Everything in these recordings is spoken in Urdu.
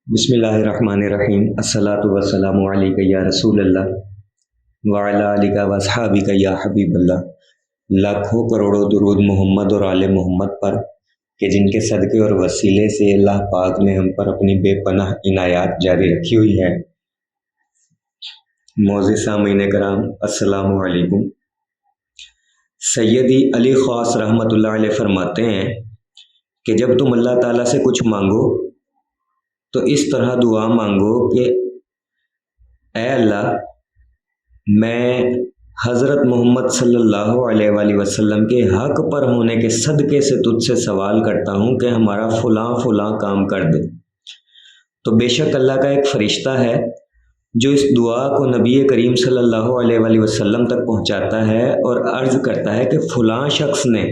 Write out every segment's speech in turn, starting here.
بسم اللہ الرحمن الرحیم الصلاۃ والسلام علیک یا رسول اللہ وعلی آلک و اصحابک یا حبیب اللہ۔ لاکھوں کروڑوں درود محمد اور آل محمد پر کہ جن کے صدقے اور وسیلے سے اللہ پاک نے ہم پر اپنی بے پناہ عنایات جاری رکھی ہوئی ہے۔ معزز سامعین کرام السلام علیکم۔ سیدی علی خواص رحمۃ اللہ علیہ فرماتے ہیں کہ جب تم اللہ تعالیٰ سے کچھ مانگو تو اس طرح دعا مانگو کہ اے اللہ، میں حضرت محمد صلی اللہ علیہ وآلہ وسلم کے حق پر ہونے کے صدقے سے تجھ سے سوال کرتا ہوں کہ ہمارا فلاں فلاں کام کر دے۔ تو بے شک اللہ کا ایک فرشتہ ہے جو اس دعا کو نبی کریم صلی اللہ علیہ وآلہ وسلم تک پہنچاتا ہے اور عرض کرتا ہے کہ فلاں شخص نے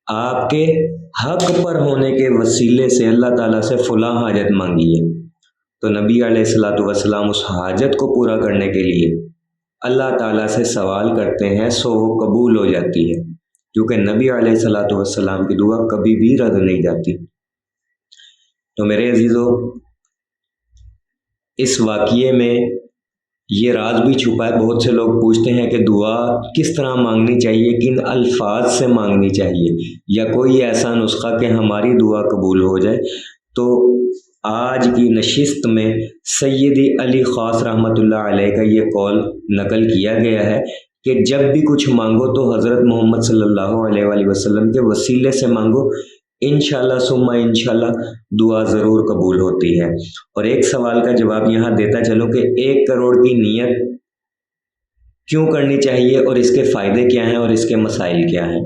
آپ کے حق پر ہونے کے وسیلے سے اللہ تعالیٰ سے فلاں حاجت مانگی ہے۔ تو نبی علیہ الصلاۃ والسلام اس حاجت کو پورا کرنے کے لیے اللہ تعالیٰ سے سوال کرتے ہیں، سو وہ قبول ہو جاتی ہے، کیونکہ نبی علیہ الصلاۃ والسلام کی دعا کبھی بھی رد نہیں جاتی۔ تو میرے عزیزو، اس واقعے میں یہ راز بھی چھپا ہے۔ بہت سے لوگ پوچھتے ہیں کہ دعا کس طرح مانگنی چاہیے، کن الفاظ سے مانگنی چاہیے، یا کوئی ایسا نسخہ کہ ہماری دعا قبول ہو جائے۔ تو آج کی نشست میں سیدی علی خواص رحمۃ اللہ علیہ کا یہ قول نقل کیا گیا ہے کہ جب بھی کچھ مانگو تو حضرت محمد صلی اللہ علیہ وآلہ وسلم کے وسیلے سے مانگو، انشاءاللہ ثم انشاءاللہ دعا ضرور قبول ہوتی ہے۔ اور ایک سوال کا جواب یہاں دیتا چلوں کہ 1 کروڑ کی نیت کیوں کرنی چاہیے اور اس کے فائدے کیا ہیں اور اس کے مسائل کیا ہیں۔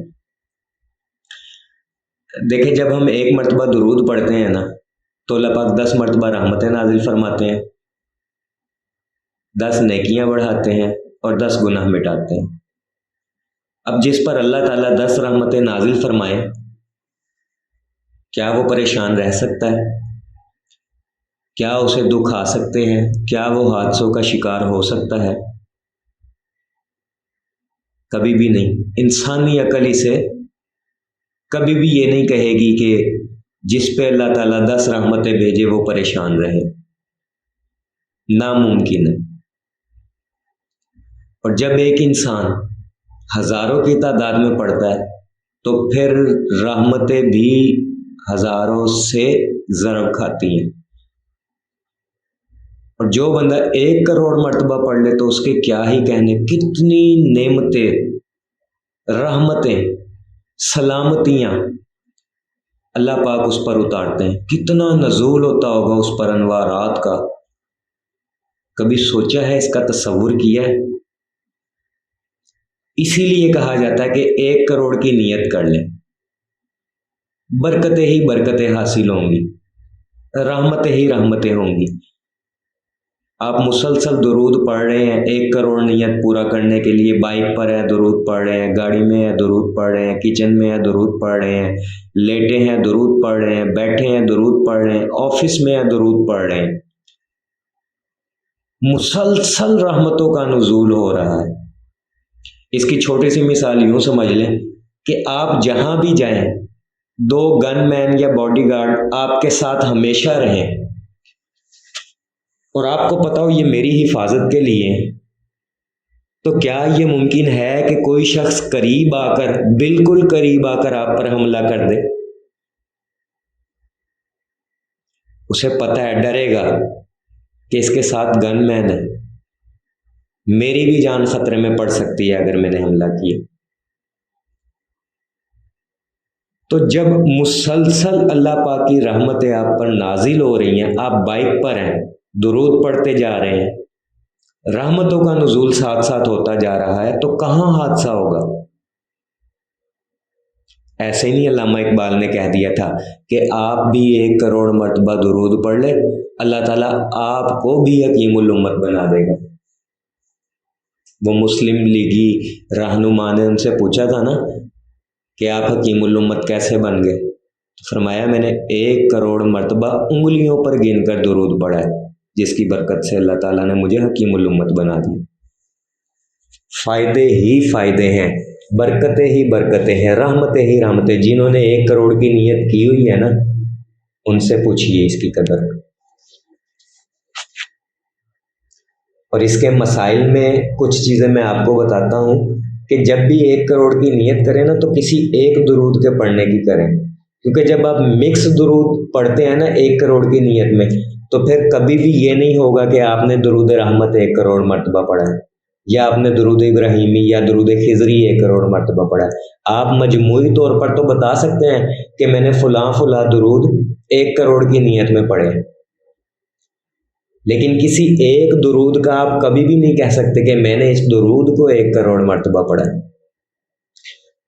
دیکھیں، جب ہم 1 مرتبہ درود پڑھتے ہیں نا تو اللہ پاک 10 مرتبہ رحمتیں نازل فرماتے ہیں، 10 نیکیاں بڑھاتے ہیں اور 10 گناہ مٹاتے ہیں۔ اب جس پر اللہ تعالیٰ 10 رحمتیں نازل فرمائے، کیا وہ پریشان رہ سکتا ہے؟ کیا اسے دکھ آ سکتے ہیں؟ کیا وہ حادثوں کا شکار ہو سکتا ہے؟ کبھی بھی نہیں۔ انسانی عقل اسے کبھی بھی یہ نہیں کہے گی کہ جس پہ اللہ تعالیٰ 10 رحمتیں بھیجے وہ پریشان رہے، ناممکن ہے۔ اور جب ایک انسان ہزاروں کی تعداد میں پڑھتا ہے تو پھر رحمتیں بھی ہزاروں سے ضرب کھاتی ہیں۔ اور جو بندہ 1 کروڑ مرتبہ پڑھ لے تو اس کے کیا ہی کہنے، کتنی نعمتیں، رحمتیں، سلامتیاں اللہ پاک اس پر اتارتے ہیں، کتنا نزول ہوتا ہوگا اس پر انوارات کا۔ کبھی سوچا ہے، اس کا تصور کیا ہے؟ اسی لیے کہا جاتا ہے کہ 1 کروڑ کی نیت کر لیں، برکتیں ہی برکتیں حاصل ہوں گی، رحمتیں ہی رحمتیں ہوں گی۔ آپ مسلسل درود پڑھ رہے ہیں 1 کروڑ نیت پورا کرنے کے لیے، بائک پر ہے درود پڑھ رہے ہیں، گاڑی میں ہے درود پڑھ رہے ہیں، کچن میں ہے درود پڑھ رہے ہیں، لیٹے ہیں درود پڑھ رہے ہیں، بیٹھے ہیں درود پڑھ رہے ہیں، آفس میں ہے درود پڑھ رہے ہیں، مسلسل رحمتوں کا نزول ہو رہا ہے۔ اس کی چھوٹی سی مثال یوں سمجھ لیں کہ آپ جہاں بھی جائیں 2 گن مین یا باڈی گارڈ آپ کے ساتھ ہمیشہ رہیں، اور آپ کو پتا ہو یہ میری حفاظت کے لیے، تو کیا یہ ممکن ہے کہ کوئی شخص قریب آ کر، بالکل قریب آ کر آپ پر حملہ کر دے؟ اسے پتا ہے، ڈرے گا کہ اس کے ساتھ گن مین ہے، میری بھی جان خطرے میں پڑ سکتی ہے اگر میں نے حملہ کیا۔ تو جب مسلسل اللہ پاک کی رحمتیں آپ پر نازل ہو رہی ہیں، آپ بائک پر ہیں، درود پڑھتے جا رہے ہیں، رحمتوں کا نزول ساتھ ساتھ ہوتا جا رہا ہے، تو کہاں حادثہ ہوگا؟ ایسے ہی نہیں علامہ اقبال نے کہہ دیا تھا کہ آپ بھی 1 کروڑ مرتبہ درود پڑھ لے، اللہ تعالیٰ آپ کو بھی حکیم الامت بنا دے گا۔ وہ مسلم لیگی رہنما نے ان سے پوچھا تھا نا کہ آپ حکیم الامت کیسے بن گئے؟ فرمایا میں نے 1 کروڑ مرتبہ انگلیوں پر گن کر درود پڑھا ہے، جس کی برکت سے اللہ تعالیٰ نے مجھے حکیم الامت بنا دی۔ فائدے ہی فائدے ہیں، برکتیں ہی برکتیں ہیں، رحمتیں ہی رحمتیں۔ جنہوں نے 1 کروڑ کی نیت کی ہوئی ہے نا، ان سے پوچھیے اس کی قدر. اور اس کے مسائل میں کچھ چیزیں میں آپ کو بتاتا ہوں کہ جب بھی 1 کروڑ کی نیت کریں نا تو کسی ایک درود کے پڑھنے کی کریں، کیونکہ جب آپ مکس درود پڑھتے ہیں نا 1 کروڑ کی نیت میں تو پھر کبھی بھی یہ نہیں ہوگا کہ آپ نے درود رحمت 1 کروڑ مرتبہ پڑھا ہے یا آپ نے درود ابراہیمی یا درود خضری 1 کروڑ مرتبہ پڑھا ہے. آپ مجموعی طور پر تو بتا سکتے ہیں کہ میں نے فلاں فلاں درود 1 کروڑ کی نیت میں پڑھے، لیکن کسی ایک درود کا آپ کبھی بھی نہیں کہہ سکتے کہ میں نے اس درود کو 1 کروڑ مرتبہ پڑھا ہے.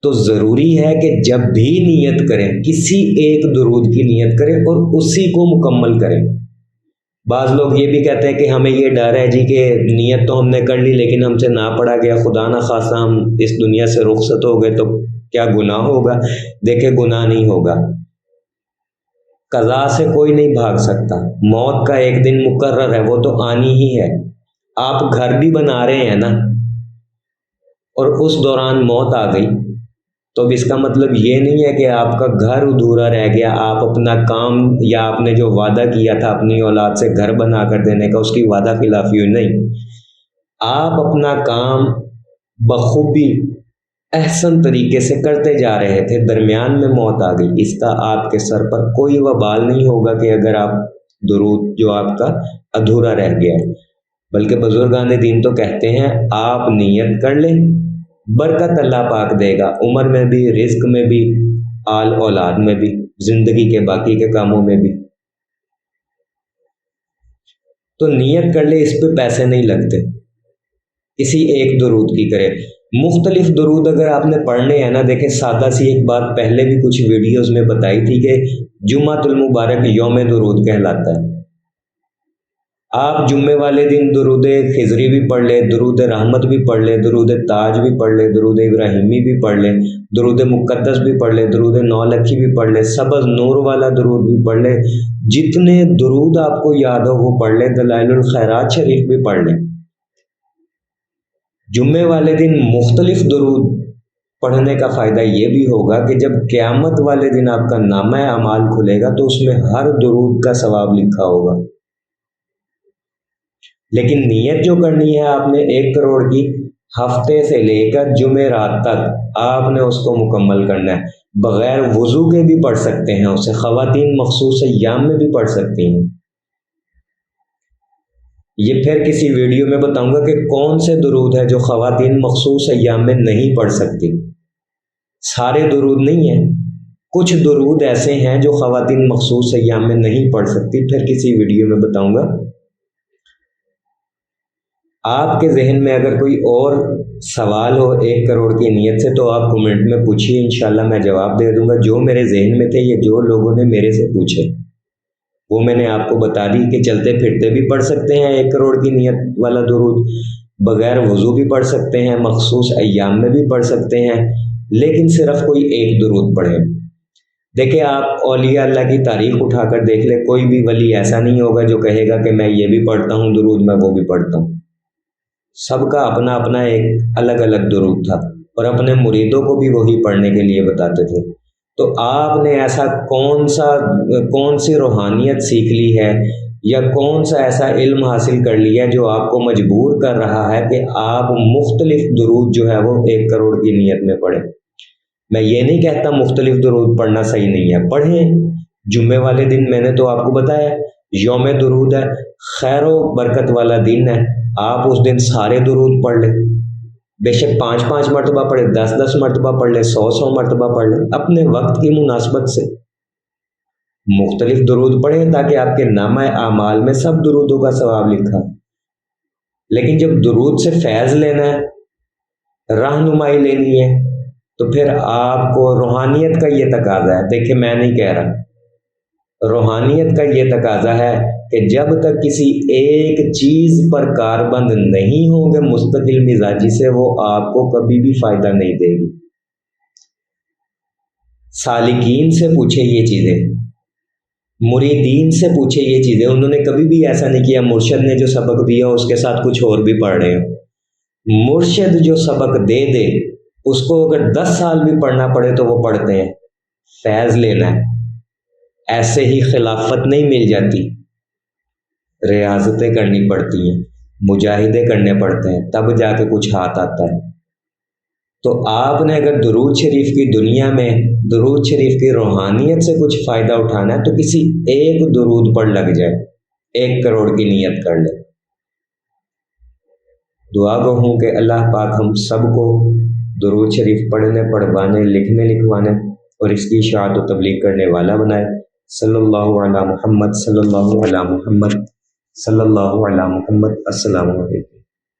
تو ضروری ہے کہ جب بھی نیت کریں کسی ایک درود کی نیت کریں اور اسی کو مکمل کریں. بعض لوگ یہ بھی کہتے ہیں کہ ہمیں یہ ڈر ہے جی کہ نیت تو ہم نے کر لی لیکن ہم سے نہ پڑھا گیا، خدا نہ خواستہ ہم اس دنیا سے رخصت ہو گئے تو کیا گناہ ہوگا؟ دیکھیں گناہ نہیں ہوگا، قضا سے کوئی نہیں بھاگ سکتا، موت کا ایک دن مقرر ہے، وہ تو آنی ہی ہے. آپ گھر بھی بنا رہے ہیں نا اور اس دوران موت آ گئی تو اب اس کا مطلب یہ نہیں ہے کہ آپ کا گھر ادھورا رہ گیا، آپ اپنا کام یا آپ نے جو وعدہ کیا تھا اپنی اولاد سے گھر بنا کر دینے کا اس کی وعدہ خلافی ہوئی. نہیں، آپ اپنا کام بخوبی احسن طریقے سے کرتے جا رہے تھے، درمیان میں موت آ گئی، اس کا آپ کے سر پر کوئی وبال نہیں ہوگا کہ اگر آپ درود جو آپ کا ادھورا رہ گیا ہے. بلکہ بزرگان دین تو کہتے ہیں آپ نیت کر لیں، برکت اللہ پاک دے گا، عمر میں بھی، رزق میں بھی، آل اولاد میں بھی، زندگی کے باقی کے کاموں میں بھی. تو نیت کر لے، اس پہ پیسے نہیں لگتے، کسی ایک درود کی کرے. مختلف درود اگر آپ نے پڑھنے ہیں نا، دیکھیں سادہ سی ایک بات پہلے بھی کچھ ویڈیوز میں بتائی تھی کہ جمعۃ المبارک یوم درود کہلاتا ہے. آپ جمعے والے دن درود خضری بھی پڑھ لیں، درود رحمت بھی پڑھ لیں، درود تاج بھی پڑھ لیں، درود ابراہیمی بھی پڑھ لیں، درود مقدس بھی پڑھ لیں، درود نو لکھی بھی پڑھ لیں، سبز نور والا درود بھی پڑھ لیں، جتنے درود آپ کو یاد ہو وہ پڑھ لیں، دلائل الخیرات شریف بھی پڑھ لیں. جمعے والے دن مختلف درود پڑھنے کا فائدہ یہ بھی ہوگا کہ جب قیامت والے دن آپ کا نامہ اعمال کھلے گا تو اس میں ہر درود کا ثواب لکھا ہوگا. لیکن نیت جو کرنی ہے آپ نے 1 کروڑ کی، ہفتے سے لے کر جمعرات تک آپ نے اس کو مکمل کرنا ہے. بغیر وضو کے بھی پڑھ سکتے ہیں اسے، خواتین مخصوص ایام میں بھی پڑھ سکتی ہیں. یہ پھر کسی ویڈیو میں بتاؤں گا کہ کون سے درود ہے جو خواتین مخصوص ایام میں نہیں پڑھ سکتی. سارے درود نہیں ہیں، کچھ درود ایسے ہیں جو خواتین مخصوص ایام میں نہیں پڑھ سکتی، پھر کسی ویڈیو میں بتاؤں گا. آپ کے ذہن میں اگر کوئی اور سوال ہو 1 کروڑ کی نیت سے تو آپ کمنٹ میں پوچھیے، انشاءاللہ میں جواب دے دوں گا. جو میرے ذہن میں تھے یہ جو لوگوں نے میرے سے پوچھے وہ میں نے آپ کو بتا دی کہ چلتے پھرتے بھی پڑھ سکتے ہیں 1 کروڑ کی نیت والا درود، بغیر وضو بھی پڑھ سکتے ہیں، مخصوص ایام میں بھی پڑھ سکتے ہیں، لیکن صرف کوئی ایک درود پڑھیں. دیکھیں آپ اولیاء اللہ کی تاریخ اٹھا کر دیکھ لیں، کوئی بھی ولی ایسا نہیں ہوگا جو کہے گا کہ میں یہ بھی پڑھتا ہوں درود، میں وہ بھی پڑھتا ہوں. سب کا اپنا اپنا ایک الگ الگ درود تھا اور اپنے مریدوں کو بھی وہی پڑھنے کے لیے بتاتے تھے. تو آپ نے ایسا کون سی روحانیت سیکھ لی ہے یا کون سا ایسا علم حاصل کر لیا جو آپ کو مجبور کر رہا ہے کہ آپ مختلف درود جو ہے وہ 1 کروڑ کی نیت میں پڑھیں. میں یہ نہیں کہتا مختلف درود پڑھنا صحیح نہیں ہے، پڑھیں. جمعے والے دن میں نے تو آپ کو بتایا یوم درود ہے، خیر و برکت والا دن ہے، آپ اس دن سارے درود پڑھ لیں، بے شک 5 مرتبہ پڑھیں، 10 مرتبہ پڑھ لیں، 100 مرتبہ پڑھ لیں، اپنے وقت کی مناسبت سے مختلف درود پڑھیں تاکہ آپ کے نامہ اعمال میں سب درودوں کا ثواب لکھا. لیکن جب درود سے فیض لینا ہے، رہنمائی لینی ہے، تو پھر آپ کو روحانیت کا یہ تقاضا ہے. دیکھیں میں نہیں کہہ رہا، روحانیت کا یہ تقاضا ہے کہ جب تک کسی ایک چیز پر کاربند نہیں ہوں گے مستقل مزاجی سے، وہ آپ کو کبھی بھی فائدہ نہیں دے گی. سالکین سے پوچھے یہ چیزیں، مریدین سے پوچھے یہ چیزیں، انہوں نے کبھی بھی ایسا نہیں کیا مرشد نے جو سبق دیا اس کے ساتھ کچھ اور بھی پڑھ رہے ہوں. مرشد جو سبق دے دے اس کو اگر 10 سال بھی پڑھنا پڑے تو وہ پڑھتے ہیں. فیض لینا ہے، ایسے ہی خلافت نہیں مل جاتی، ریاضتیں کرنی پڑتی ہیں، مجاہدے کرنے پڑتے ہیں، تب جا کے کچھ ہاتھ آتا ہے۔ تو آپ نے اگر درود شریف کی دنیا میں درود شریف کی روحانیت سے کچھ فائدہ اٹھانا ہے تو کسی ایک درود پر لگ جائے، 1 کروڑ کی نیت کر لے۔ دعا کو ہوں کہ اللہ پاک ہم سب کو درود شریف پڑھنے، پڑھوانے، لکھنے، لکھوانے اور اس کی اشاعت و تبلیغ کرنے والا بنائے۔ صلی اللہ علی محمد، صلی اللہ علی محمد، صلی اللہ علی محمد۔ السلام علیکم۔